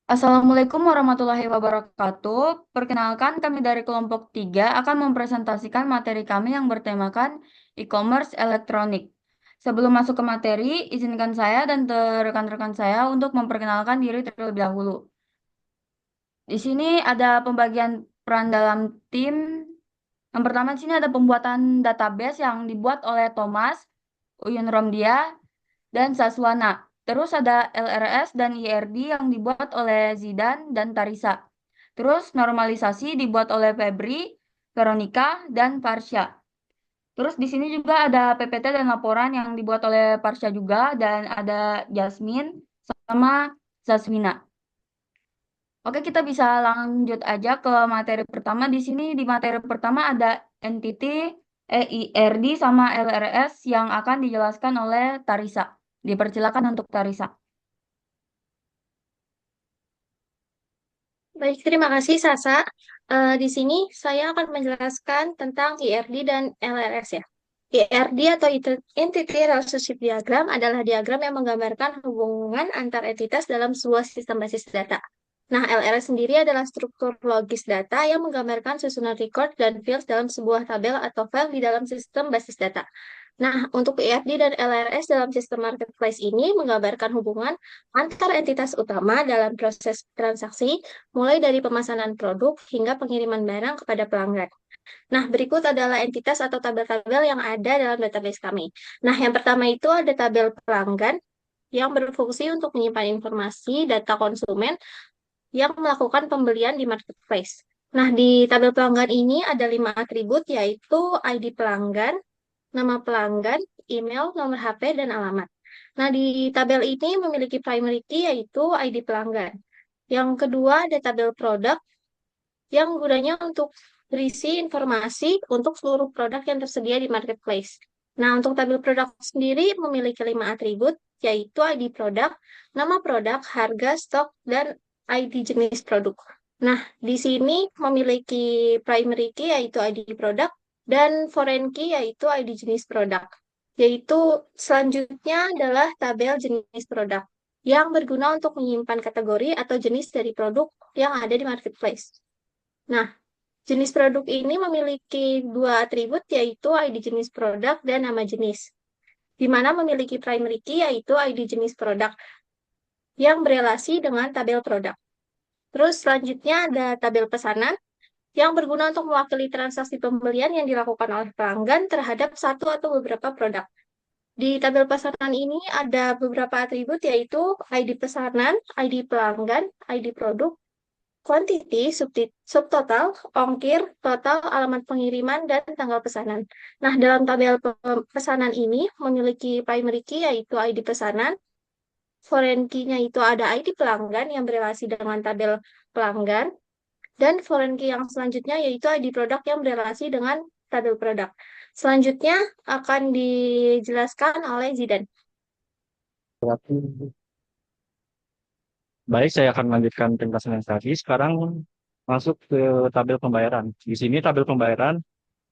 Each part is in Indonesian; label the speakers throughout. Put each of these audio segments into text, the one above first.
Speaker 1: Assalamualaikum warahmatullahi wabarakatuh. Perkenalkan, kami dari kelompok 3 akan mempresentasikan materi kami yang bertemakan e-commerce elektronik. Sebelum masuk ke materi, izinkan saya dan rekan-rekan saya untuk memperkenalkan diri terlebih dahulu. Di sini ada pembagian peran dalam tim. Yang pertama di sini ada pembuatan database yang dibuat oleh Thomas, Uyun Romdia, dan Saswana. Terus ada LRS dan IRD yang dibuat oleh Zidan dan Tarisa. Terus normalisasi dibuat oleh Febri, Veronica, dan Parsha. Terus di sini juga ada PPT dan laporan yang dibuat oleh Parsha juga dan ada Jasmine sama Zasmina. Oke, kita bisa lanjut aja ke materi pertama. Di sini di materi pertama ada entity EIRD sama LRS yang akan dijelaskan oleh Tarisa. Dipersilakan untuk Tarisa.
Speaker 2: Baik, terima kasih Sasa. Di sini saya akan menjelaskan tentang IRD dan LRS ya. IRD atau Entity Relationship Diagram adalah diagram yang menggambarkan hubungan antar entitas dalam sebuah sistem basis data. Nah, LRS sendiri adalah struktur logis data yang menggambarkan susunan record dan fields dalam sebuah tabel atau file di dalam sistem basis data. Nah, untuk IRD dan LRS dalam sistem marketplace ini menggambarkan hubungan antar entitas utama dalam proses transaksi, mulai dari pemesanan produk hingga pengiriman barang kepada pelanggan. Nah, berikut adalah entitas atau tabel-tabel yang ada dalam database kami. Nah, yang pertama itu ada tabel pelanggan yang berfungsi untuk menyimpan informasi data konsumen yang melakukan pembelian di marketplace. Nah, di tabel pelanggan ini ada 5 atribut, yaitu ID pelanggan, nama pelanggan, email, nomor HP, dan alamat. Nah, di tabel ini memiliki primary key, yaitu ID pelanggan. Yang kedua, ada tabel produk yang gunanya untuk berisi informasi untuk seluruh produk yang tersedia di marketplace. Nah, untuk tabel produk sendiri memiliki 5 atribut, yaitu ID produk, nama produk, harga, stok, dan ID jenis produk. Nah, di sini memiliki primary key, yaitu ID produk, dan foreign key, yaitu ID jenis produk. Yaitu selanjutnya adalah tabel jenis produk yang berguna untuk menyimpan kategori atau jenis dari produk yang ada di marketplace. Nah, jenis produk ini memiliki 2 atribut, yaitu ID jenis produk dan nama jenis, di mana memiliki primary key, yaitu ID jenis produk yang berelasi dengan tabel produk. Terus selanjutnya ada tabel pesanan yang berguna untuk mewakili transaksi pembelian yang dilakukan oleh pelanggan terhadap satu atau beberapa produk. Di tabel pesanan ini ada beberapa atribut, yaitu ID pesanan, ID pelanggan, ID produk, quantity, subtotal, ongkir, total, alamat pengiriman, dan tanggal pesanan. Nah, dalam tabel pesanan ini memiliki primary key, yaitu ID pesanan. Foreign key-nya itu ada ID pelanggan yang berelasi dengan tabel pelanggan. Dan foreign key yang selanjutnya yaitu ID produk yang berelasi dengan tabel produk. Selanjutnya akan dijelaskan oleh Zidan.
Speaker 3: Baik, saya akan melanjutkan penjelasan yang tadi. Sekarang masuk ke tabel pembayaran. Di sini tabel pembayaran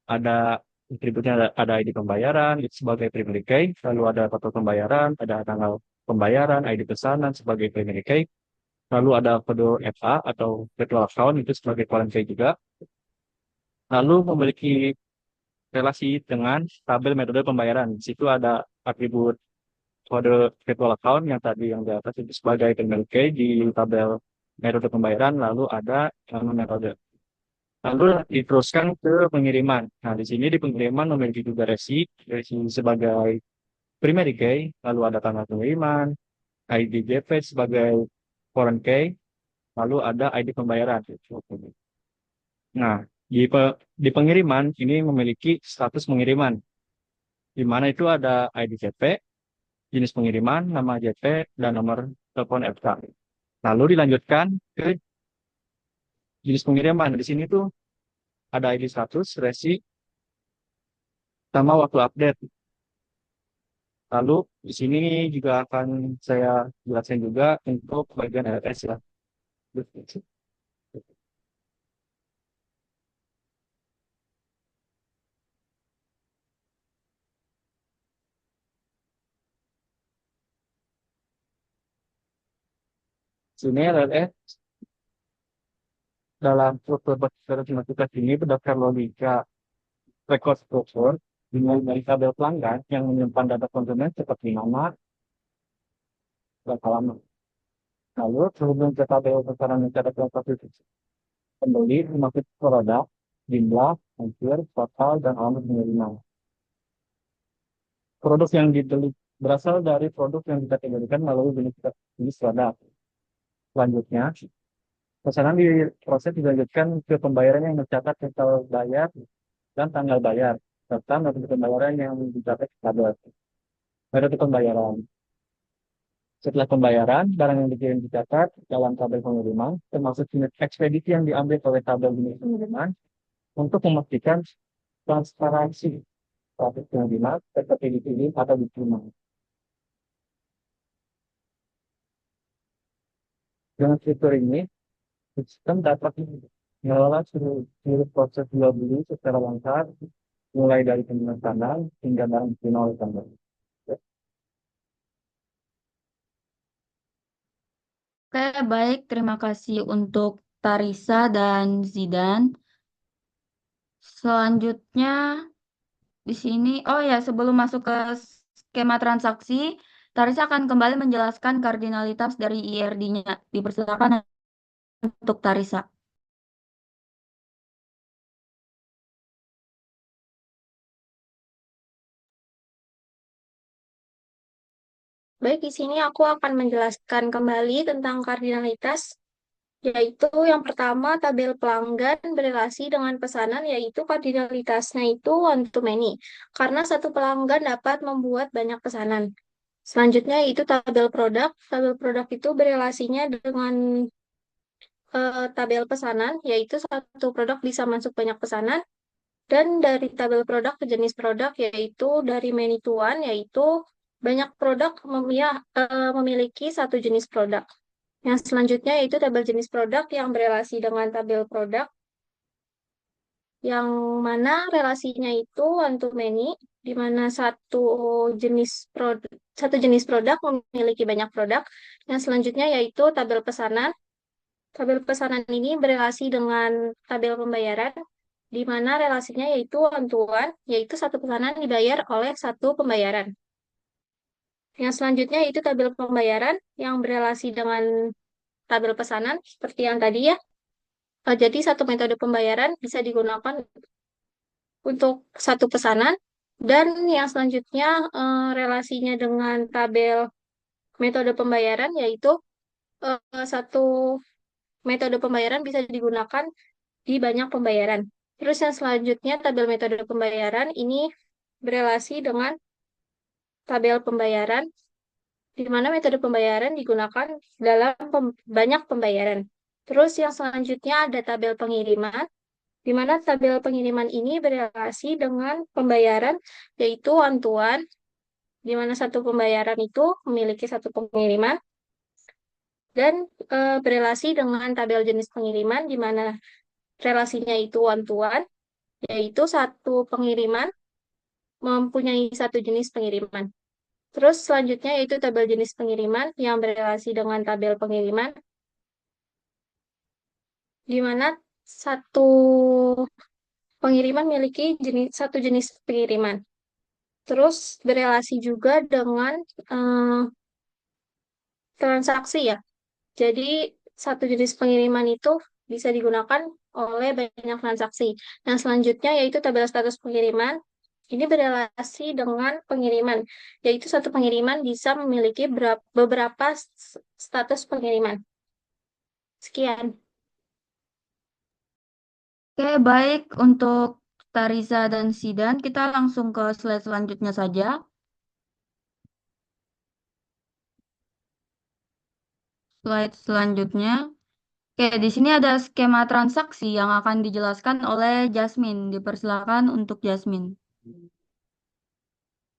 Speaker 3: ada atributnya ada ID pembayaran itu sebagai primary key, lalu ada foto pembayaran, ada tanggal pembayaran, ID pesanan sebagai primary key, lalu ada kode FA atau virtual account itu sebagai foreign key juga. Lalu memiliki relasi dengan tabel metode pembayaran. Di situ ada atribut kode virtual account yang tadi yang di atas itu sebagai primary key di tabel metode pembayaran, lalu ada nama metode. Lalu diteruskan ke pengiriman. Nah, di sini di pengiriman memiliki juga resi sebagai primary key, lalu ada tanggal pengiriman, ID JP sebagai foreign key, lalu ada ID pembayaran. Nah, di pengiriman ini memiliki status pengiriman, di mana itu ada ID JP, jenis pengiriman, nama JP, dan nomor telepon FK. Lalu dilanjutkan ke jenis pengiriman. Di sini tuh ada ID status, resi, sama waktu update. Lalu di sini juga akan saya jelaskan juga untuk bagian LS ya. Sini LLS dalam struktur matematika ini berdasarkan logika record struktur dimulai dari tabel pelanggan yang menyimpan data konsumen seperti nama dan halaman. Lalu terhubung ke tabel besaran mencatat transaksi pembeli, memakai produk, jumlah, hampir, total, dan alamat penerima. Produk yang dibeli berasal dari produk yang dikategorikan melalui jenis produk. Selanjutnya, pesanan diproses dilanjutkan ke pembayaran yang mencatat total bayar dan tanggal bayar, serta metode pembayaran yang dicatat tabel. Metode pembayaran. Setelah pembayaran, barang yang dikirim dicatat dalam tabel pengiriman, termasuk unit ekspedisi yang diambil oleh tabel unit pengiriman, untuk memastikan transparansi proses pengiriman seperti dikirim atau diterima. Dengan fitur ini, sistem dapat mengelola seluruh proses jual beli secara lancar, mulai dari pemesanan hingga barang diterima oleh pelanggan.
Speaker 1: Oke, baik. Terima kasih untuk Tarisa dan Zidan. Selanjutnya di sini, oh ya, sebelum masuk ke skema transaksi, Tarisa akan kembali menjelaskan kardinalitas dari IRD-nya. Dipersilakan untuk Tarisa.
Speaker 2: Baik, di sini aku akan menjelaskan kembali tentang kardinalitas, yaitu yang pertama tabel pelanggan berelasi dengan pesanan, yaitu kardinalitasnya itu one to many, karena satu pelanggan dapat membuat banyak pesanan. Selanjutnya yaitu tabel produk. Tabel produk itu berelasinya dengan tabel pesanan, yaitu satu produk bisa masuk banyak pesanan. Dan dari tabel produk ke jenis produk, yaitu dari many to one, yaitu banyak produk memiliki satu jenis produk. Yang selanjutnya yaitu tabel jenis produk yang berelasi dengan tabel produk, yang mana relasinya itu one to many, di mana satu jenis produk memiliki banyak produk. Yang selanjutnya yaitu tabel pesanan. Tabel pesanan ini berelasi dengan tabel pembayaran, di mana relasinya yaitu one to one, yaitu satu pesanan dibayar oleh satu pembayaran. Yang selanjutnya yaitu tabel pembayaran yang berelasi dengan tabel pesanan, seperti yang tadi ya. Jadi satu metode pembayaran bisa digunakan untuk satu pesanan, dan yang selanjutnya relasinya dengan tabel metode pembayaran, yaitu satu metode pembayaran bisa digunakan di banyak pembayaran. Terus yang selanjutnya tabel metode pembayaran ini berelasi dengan tabel pembayaran, di mana metode pembayaran digunakan dalam banyak pembayaran. Terus yang selanjutnya ada tabel pengiriman, di mana tabel pengiriman ini berelasi dengan pembayaran, yaitu one to one, di mana satu pembayaran itu memiliki satu pengiriman, dan berelasi dengan tabel jenis pengiriman, di mana relasinya itu one to one, yaitu satu pengiriman mempunyai satu jenis pengiriman. Terus selanjutnya yaitu tabel jenis pengiriman yang berelasi dengan tabel pengiriman, di mana satu pengiriman memiliki satu jenis pengiriman. Terus berelasi juga dengan transaksi ya. Jadi satu jenis pengiriman itu bisa digunakan oleh banyak transaksi. Yang selanjutnya yaitu tabel status pengiriman. Ini berelasi dengan pengiriman, yaitu satu pengiriman bisa memiliki beberapa status pengiriman. Sekian.
Speaker 1: Oke, baik. Untuk Tarisa dan Zidan, kita langsung ke slide selanjutnya saja. Slide selanjutnya. Oke, di sini ada skema transaksi yang akan dijelaskan oleh Jasmine. Dipersilakan untuk Jasmine.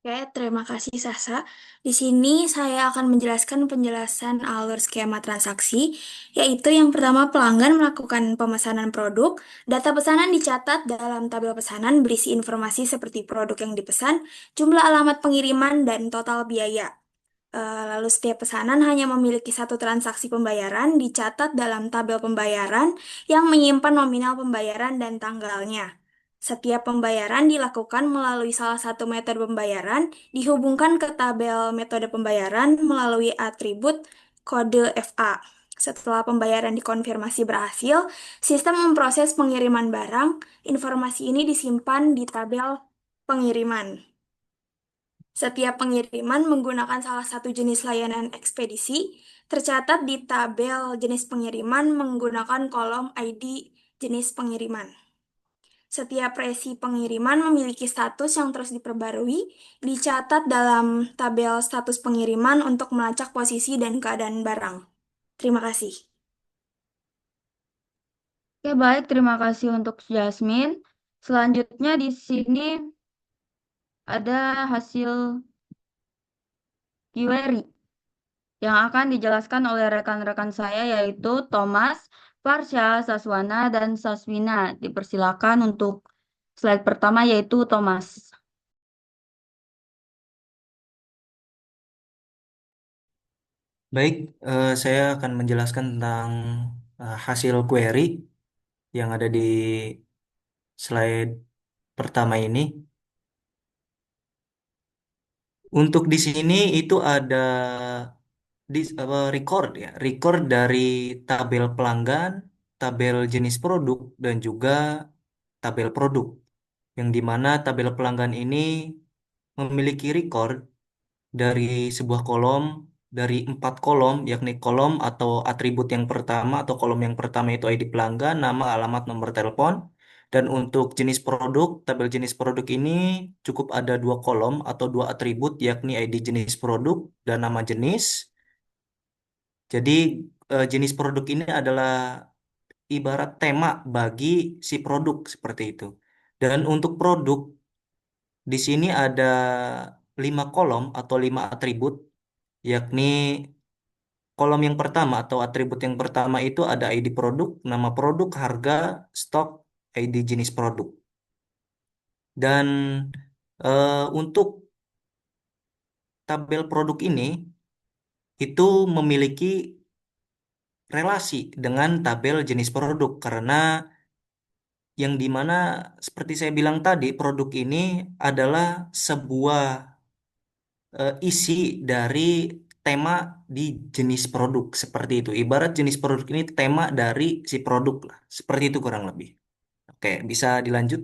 Speaker 4: Oke, terima kasih Sasa. Di sini saya akan menjelaskan penjelasan alur skema transaksi, yaitu yang pertama pelanggan melakukan pemesanan produk, data pesanan dicatat dalam tabel pesanan berisi informasi seperti produk yang dipesan, jumlah alamat pengiriman, dan total biaya. Lalu setiap pesanan hanya memiliki satu transaksi pembayaran dicatat dalam tabel pembayaran yang menyimpan nominal pembayaran dan tanggalnya. Setiap pembayaran dilakukan melalui salah satu metode pembayaran, dihubungkan ke tabel metode pembayaran melalui atribut kode FA. Setelah pembayaran dikonfirmasi berhasil, sistem memproses pengiriman barang. Informasi ini disimpan di tabel pengiriman. Setiap pengiriman menggunakan salah satu jenis layanan ekspedisi tercatat di tabel jenis pengiriman menggunakan kolom ID jenis pengiriman. Setiap resi pengiriman memiliki status yang terus diperbarui, dicatat dalam tabel status pengiriman untuk melacak posisi dan keadaan barang. Terima kasih.
Speaker 1: Oke, baik. Terima kasih untuk Jasmine. Selanjutnya di sini ada hasil query yang akan dijelaskan oleh rekan-rekan saya yaitu Thomas, Farsha, Saswana, dan Saswina. Dipersilakan untuk slide pertama yaitu Thomas.
Speaker 5: Baik, saya akan menjelaskan tentang hasil query yang ada di slide pertama ini. Untuk di sini itu ada record ya, record dari tabel pelanggan, tabel jenis produk, dan juga tabel produk. Yang dimana tabel pelanggan ini memiliki record dari sebuah kolom dari 4 kolom, yakni kolom atau atribut yang pertama atau kolom yang pertama itu ID pelanggan, nama, alamat, nomor telepon. Dan untuk jenis produk, tabel jenis produk ini cukup ada 2 kolom atau 2 atribut, yakni ID jenis produk dan nama jenis. Jadi jenis produk ini adalah ibarat tema bagi si produk seperti itu. Dan untuk produk di sini ada 5 kolom atau 5 atribut, yakni kolom yang pertama atau atribut yang pertama itu ada ID produk, nama produk, harga, stok, ID jenis produk. Dan untuk tabel produk ini itu memiliki relasi dengan tabel jenis produk karena yang dimana seperti saya bilang tadi produk ini adalah sebuah isi dari tema di jenis produk seperti itu. Ibarat jenis produk ini tema dari si produk lah. Seperti itu kurang lebih. Oke, bisa dilanjut.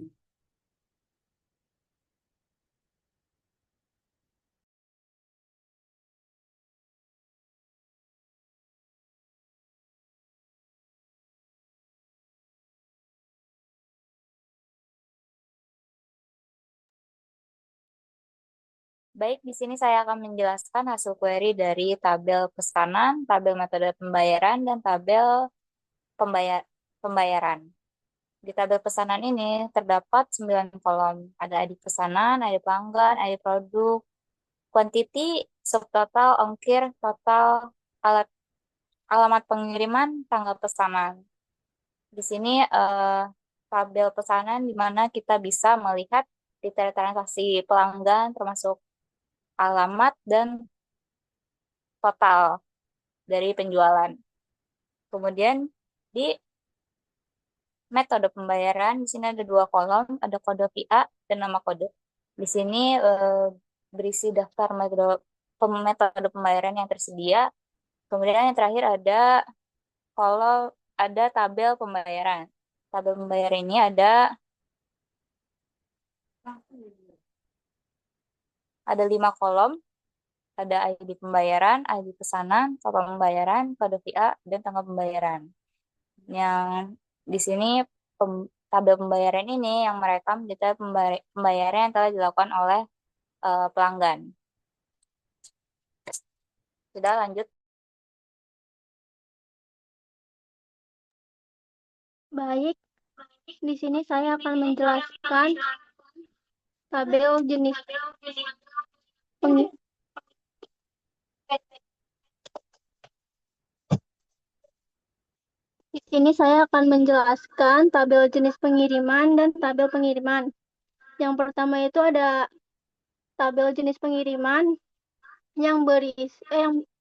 Speaker 6: Baik, di sini saya akan menjelaskan hasil query dari tabel pesanan, tabel metode pembayaran, dan tabel pembayaran. Di tabel pesanan ini terdapat 9 kolom. Ada ID pesanan, ID pelanggan, ID produk, quantity, subtotal, ongkir, total, alamat pengiriman, tanggal pesanan. Di sini tabel pesanan di mana kita bisa melihat detail transaksi pelanggan termasuk alamat dan total dari penjualan. Kemudian di metode pembayaran di sini ada 2 kolom, ada kode VA dan nama kode. Di sini berisi daftar metode pembayaran yang tersedia. Kemudian yang terakhir ada tabel pembayaran. Tabel pembayaran ini ada 5 kolom, ada ID pembayaran, ID pesanan, total pembayaran, kode VA, dan tanggal pembayaran. Yang di sini tabel pembayaran ini yang merekam detail pembayaran yang telah dilakukan oleh pelanggan. Sudah lanjut.
Speaker 2: Baik, di sini saya akan menjelaskan tabel jenis Di sini saya akan menjelaskan tabel jenis pengiriman dan tabel pengiriman. Yang pertama itu ada tabel jenis pengiriman.
Speaker 7: yang berisi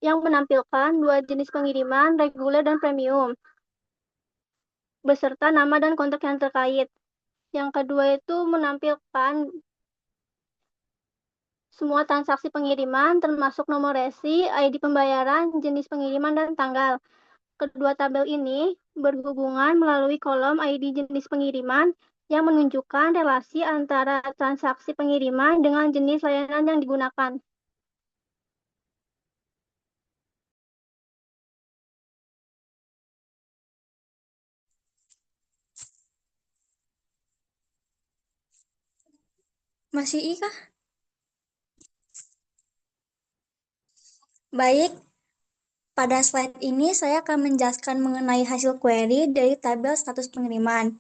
Speaker 7: yang menampilkan dua jenis pengiriman, reguler dan premium, beserta nama dan kontak yang terkait. Yang kedua itu menampilkan semua transaksi pengiriman, termasuk nomor resi, ID pembayaran, jenis pengiriman, dan tanggal. Kedua tabel ini berhubungan melalui kolom ID jenis pengiriman yang menunjukkan relasi antara transaksi pengiriman dengan jenis layanan yang digunakan.
Speaker 4: Masih I kah? Baik, pada slide ini saya akan menjelaskan mengenai hasil query dari tabel status pengiriman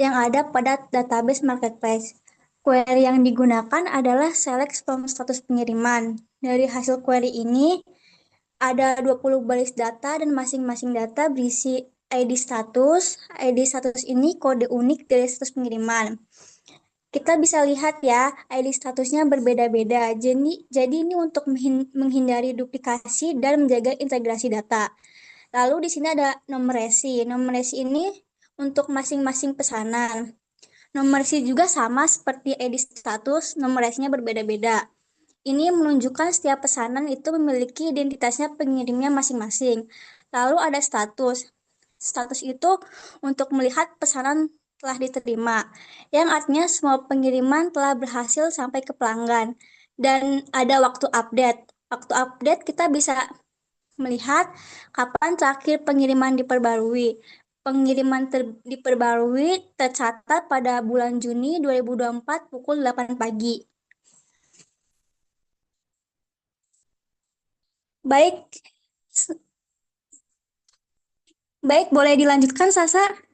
Speaker 4: yang ada pada database marketplace. Query yang digunakan adalah select from status pengiriman. Dari hasil query ini ada 20 baris data dan masing-masing data berisi ID status. ID status ini kode unik dari status pengiriman. Kita bisa lihat ya, ID statusnya berbeda-beda. Jadi ini untuk menghindari duplikasi dan menjaga integrasi data. Lalu di sini ada nomor resi. Nomor resi ini untuk masing-masing pesanan. Nomor resi juga sama seperti ID status, nomor resinya berbeda-beda. Ini menunjukkan setiap pesanan itu memiliki identitasnya pengirimnya masing-masing. Lalu ada status. Status itu untuk melihat pesanan telah diterima, yang artinya semua pengiriman telah berhasil sampai ke pelanggan. Dan ada waktu update. Waktu update kita bisa melihat kapan terakhir pengiriman diperbarui. Pengiriman diperbarui tercatat pada bulan Juni 2024 pukul 8 pagi. Baik, baik, boleh dilanjutkan, Sasa?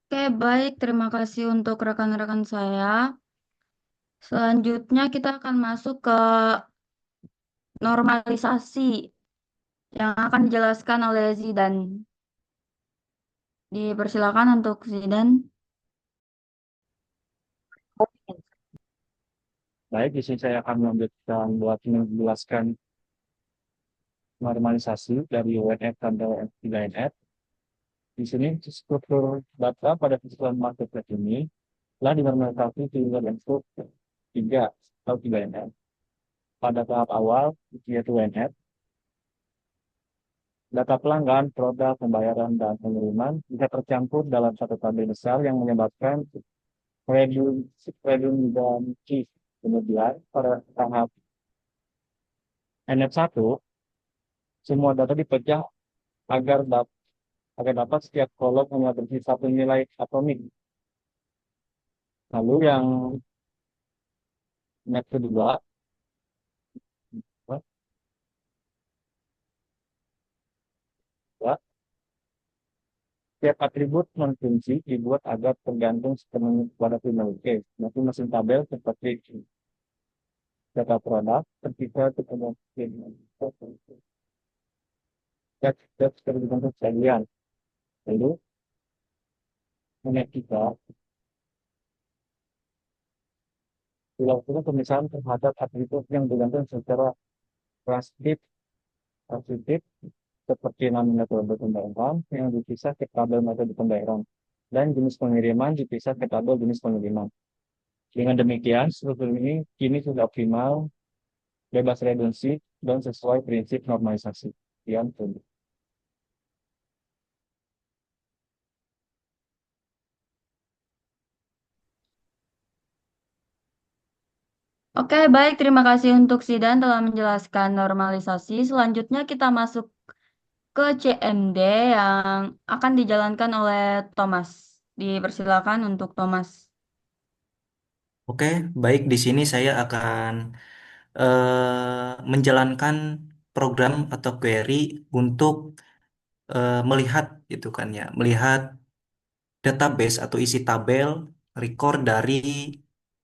Speaker 1: Oke, baik. Terima kasih untuk rekan-rekan saya. Selanjutnya kita akan masuk ke normalisasi yang akan dijelaskan oleh Zidan. Dipersilakan untuk Zidan.
Speaker 3: Baik, di sini saya akan melanjutkan buat menjelaskan normalisasi dari UNF sampai WNF. Di sini struktur data pada visual marketplace ini telah dinormalisasi hingga bentuk 3 atau 3NF. Pada tahap awal, yaitu WNF, data pelanggan, produk, pembayaran, dan pengiriman bisa tercampur dalam satu tabel besar yang menyebabkan redundancy. Kemudian, pada tahap NF1, semua data dipecah agar dapat setiap kolom hanya berisi satu nilai atomik. Lalu yang NF kedua, setiap atribut non-fungsi dibuat agar tergantung sepenuhnya pada final case. Nanti mesin tabel seperti data produk ketika ketemu dat tergantung sekalian. Lalu kita dilakukan pemisahan terhadap atribut yang digantung secara positif seperti nama metode pembayaran yang dipisah ke tabel metode pembayaran dan jenis pengiriman dipisah ke tabel jenis pengiriman. Dengan demikian, struktur ini kini sudah optimal, bebas redundansi, dan sesuai prinsip normalisasi. Sekian, terima.
Speaker 1: Oke, baik. Terima kasih untuk Zidan telah menjelaskan normalisasi. Selanjutnya kita masuk ke CMD yang akan dijalankan oleh Thomas. Dipersilakan untuk Thomas.
Speaker 5: Oke, baik di sini saya akan menjalankan program atau query untuk melihat gitu kan ya, melihat database atau isi tabel record dari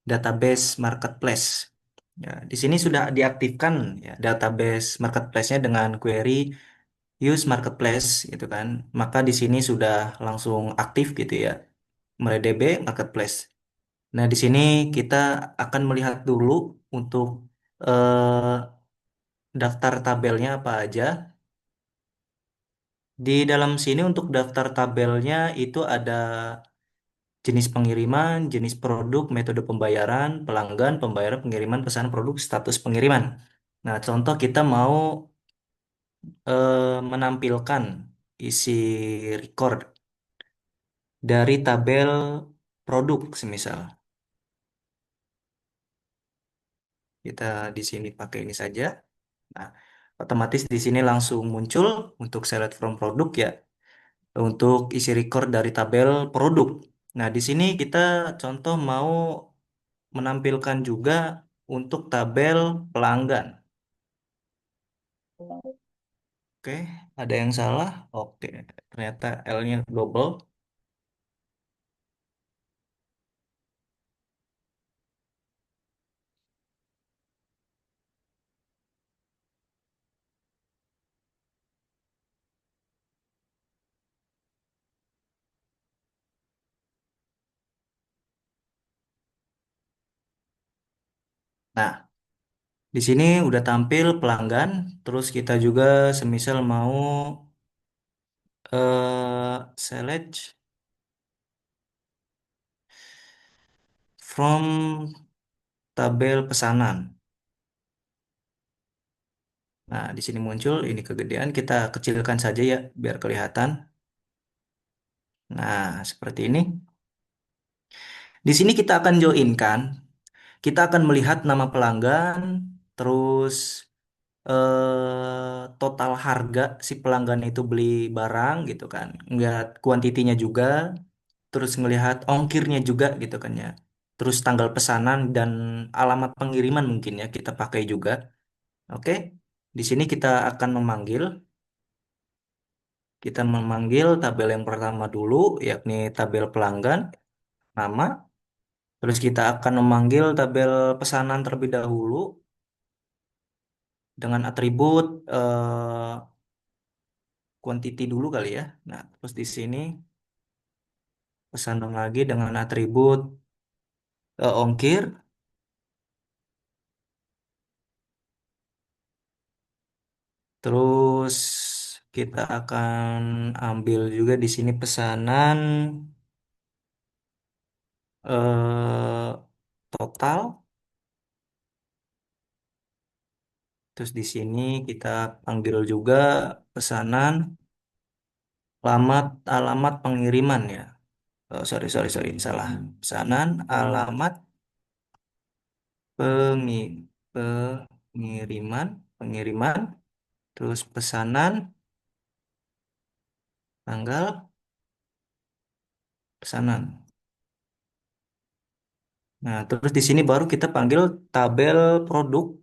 Speaker 5: database marketplace. Ya, di sini sudah diaktifkan ya database marketplace-nya dengan query use marketplace gitu kan. Maka di sini sudah langsung aktif gitu ya. MariaDB marketplace. Nah, di sini kita akan melihat dulu untuk eh, daftar tabelnya apa aja. Di dalam sini untuk daftar tabelnya itu ada jenis pengiriman, jenis produk, metode pembayaran, pelanggan, pembayaran, pengiriman, pesanan produk, status pengiriman. Nah, contoh kita mau menampilkan isi record dari tabel produk, semisal. Kita di sini pakai ini saja. Nah, otomatis di sini langsung muncul untuk select from produk ya, untuk isi record dari tabel produk. Nah, di sini kita contoh mau menampilkan juga untuk tabel pelanggan. Oke, ada yang salah. Oke, ternyata L-nya double. Nah, di sini udah tampil pelanggan. Terus kita juga semisal mau select from tabel pesanan. Nah, di sini muncul ini kegedean. Kita kecilkan saja ya, biar kelihatan. Nah, seperti ini. Di sini kita akan joinkan. Kita akan melihat nama pelanggan, terus total harga si pelanggan itu beli barang gitu kan. Ngelihat kuantitinya juga, terus ngelihat ongkirnya juga gitu kan ya. Terus tanggal pesanan dan alamat pengiriman mungkin ya kita pakai juga. Oke. Di sini kita memanggil tabel yang pertama dulu, yakni tabel pelanggan, nama. Terus kita akan memanggil tabel pesanan terlebih dahulu dengan atribut quantity dulu kali ya. Nah, terus di sini pesanan lagi dengan atribut ongkir. Terus kita akan ambil juga di sini pesanan total. Terus di sini kita panggil juga pesanan alamat alamat pengiriman ya. Oh, sorry sorry sorry salah. Pesanan alamat pengi- pengiriman pengiriman. Terus pesanan tanggal pesanan. Nah, terus di sini baru kita panggil tabel produk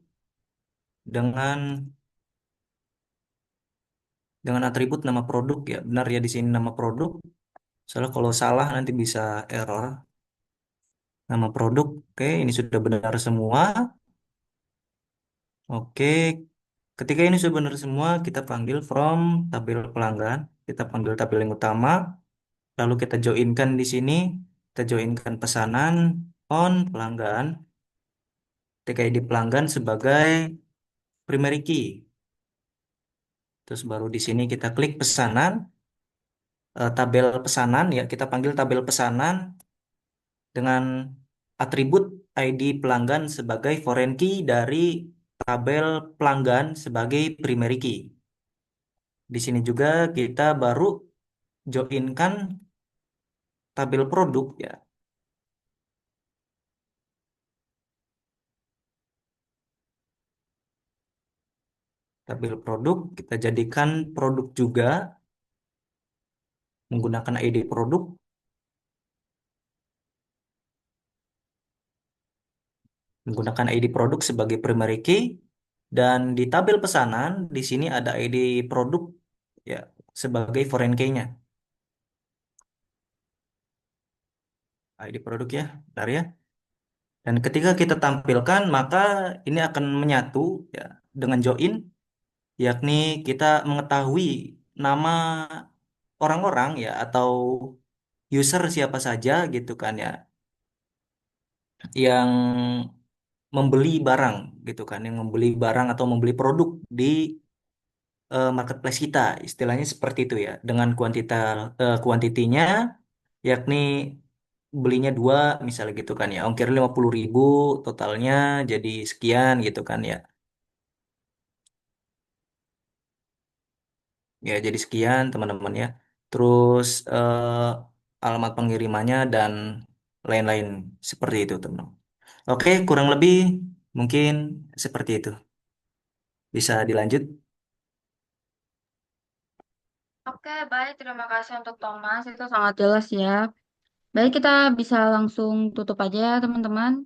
Speaker 5: dengan atribut nama produk ya. Benar ya di sini nama produk. Soalnya kalau salah nanti bisa error. Nama produk. Oke, ini sudah benar semua. Oke. Ketika ini sudah benar semua, kita panggil from tabel pelanggan. Kita panggil tabel yang utama. Lalu kita joinkan di sini. Kita joinkan pesanan on pelanggan. Ketika ID pelanggan sebagai primary key. Terus baru di sini kita klik pesanan. Tabel pesanan ya. Kita panggil tabel pesanan dengan atribut ID pelanggan sebagai foreign key dari tabel pelanggan sebagai primary key. Di sini juga kita baru joinkan tabel produk ya. Tabel produk kita jadikan produk juga menggunakan ID produk, menggunakan ID produk sebagai primary key, dan di tabel pesanan di sini ada ID produk ya sebagai foreign key-nya. ID produk ya, bentar ya. Dan ketika kita tampilkan, maka ini akan menyatu ya dengan join, yakni kita mengetahui nama orang-orang ya atau user siapa saja gitu kan ya, yang membeli barang gitu kan, yang membeli barang atau membeli produk di marketplace kita, istilahnya seperti itu ya, dengan kuantitinya, yakni belinya dua misalnya gitu kan ya, ongkir 50.000, totalnya jadi sekian gitu kan ya. Ya, jadi sekian teman-teman ya. Terus alamat pengirimannya dan lain-lain seperti itu teman-teman. Oke, kurang lebih mungkin seperti itu. Bisa dilanjut?
Speaker 1: Oke, baik. Terima kasih untuk Thomas. Itu sangat jelas ya. Baik, kita bisa langsung tutup aja ya, teman-teman.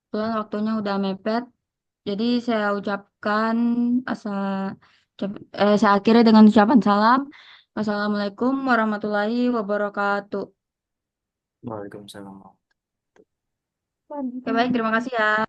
Speaker 1: Kebetulan waktunya udah mepet. Jadi saya ucapkan asa, saya akhiri dengan ucapan salam. Wassalamualaikum warahmatullahi wabarakatuh.
Speaker 5: Waalaikumsalam.
Speaker 1: Oke, baik. Terima kasih ya.